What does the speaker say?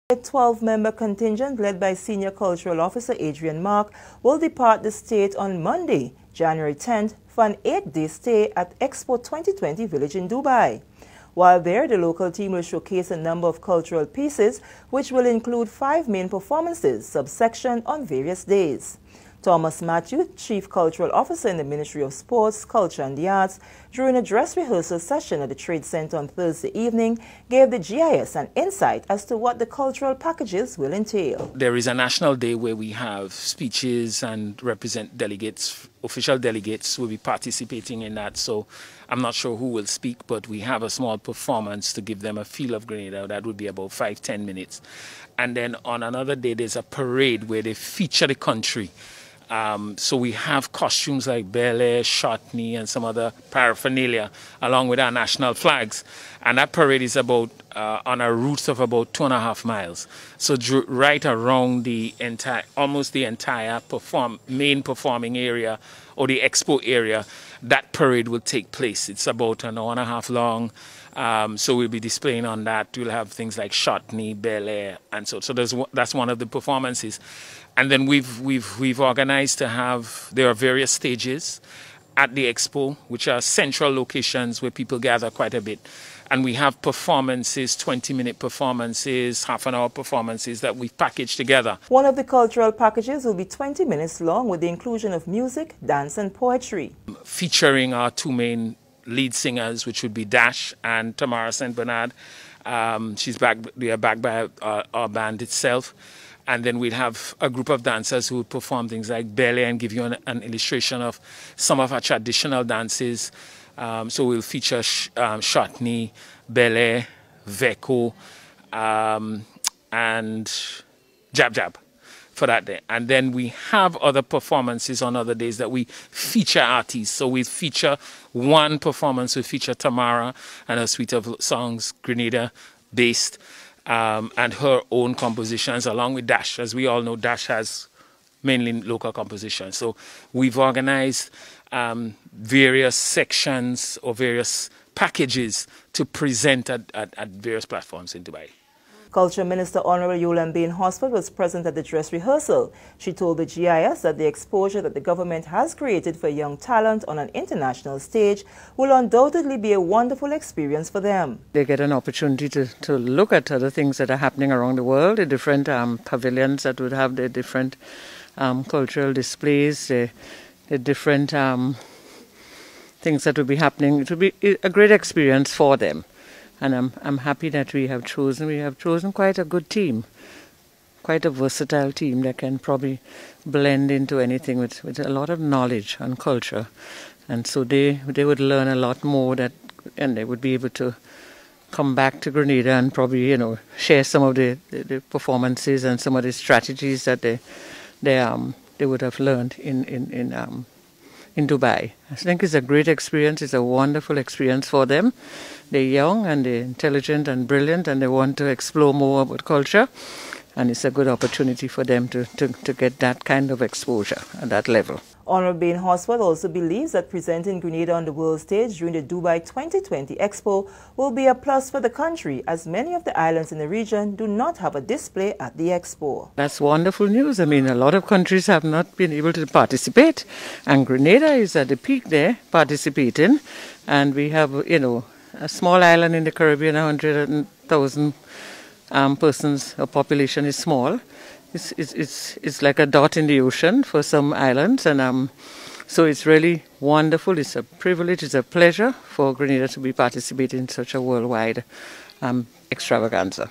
A 12-member contingent led by Senior Cultural Officer Adrian Mark will depart the state on Monday, January 10th, for an 8-day stay at Expo 2020 Village in Dubai. While there, the local team will showcase a number of cultural pieces, which will include 5 main performances, subsection on various days. Thomas Matthew, Chief Cultural Officer in the Ministry of Sports, Culture and the Arts, during a dress rehearsal session at the Trade Center on Thursday evening, gave the GIS an insight as to what the cultural packages will entail. There is a national day where we have speeches and represent delegates, official delegates will be participating in that. So I'm not sure who will speak, but we have a small performance to give them a feel of Grenada. That would be about 5-10 minutes. And then on another day, there's a parade where they feature the country. So we have costumes like ballet, shotney, and some other paraphernalia, along with our national flags. And that parade is about on a route of about 2.5 miles. So right around the entire, almost the entire main performing area or the expo area, that parade will take place. It's about an hour and a half long. So we'll be displaying on that. We'll have things like shotney, ballet, and so that's one of the performances. And then we've organized to have, there are various stages at the expo, which are central locations where people gather quite a bit. And we have performances, 20-minute performances, half-an-hour performances that we've packaged together. One of the cultural packages will be 20 minutes long with the inclusion of music, dance and poetry. Featuring our 2 main lead singers, which would be Dash and Tamara St. Bernard. They are backed by our band itself. And then we'd have a group of dancers who would perform things like ballet and give you an illustration of some of our traditional dances. So we'll feature shotney, ballet, veko, and jab for that day. And then we have other performances on other days that we feature artists. So we feature one performance, we feature Tamara and her suite of songs, Grenada based. And her own compositions along with Dash. As we all know, Dash has mainly local compositions. So we've organized various sections or various packages to present at various platforms in Dubai. Culture Minister Honorable Yolan Bain Hosford was present at the dress rehearsal. She told the GIS that the exposure that the government has created for young talent on an international stage will undoubtedly be a wonderful experience for them. They get an opportunity to look at other things that are happening around the world, the different pavilions that would have their different cultural displays, the different things that would be happening. It would be a great experience for them. And I'm happy that we have chosen quite a good team, quite a versatile team that can probably blend into anything with a lot of knowledge and culture. And so they would learn a lot more and they would be able to come back to Grenada and probably, share some of the performances and some of the strategies that they would have learned in Dubai. I think it's a great experience. It's a wonderful experience for them. They're young and they're intelligent and brilliant and they want to explore more about culture. And it's a good opportunity for them to get that kind of exposure at that level. Honorable Bain Hosford also believes that presenting Grenada on the world stage during the Dubai 2020 Expo will be a plus for the country, as many of the islands in the region do not have a display at the Expo. That's wonderful news. I mean, a lot of countries have not been able to participate, and Grenada is at the peak there participating. And we have, a small island in the Caribbean, 100,000 persons, a population is small. It's like a dot in the ocean for some islands, and so it's really wonderful. It's a privilege, it's a pleasure for Grenada to be participating in such a worldwide extravaganza.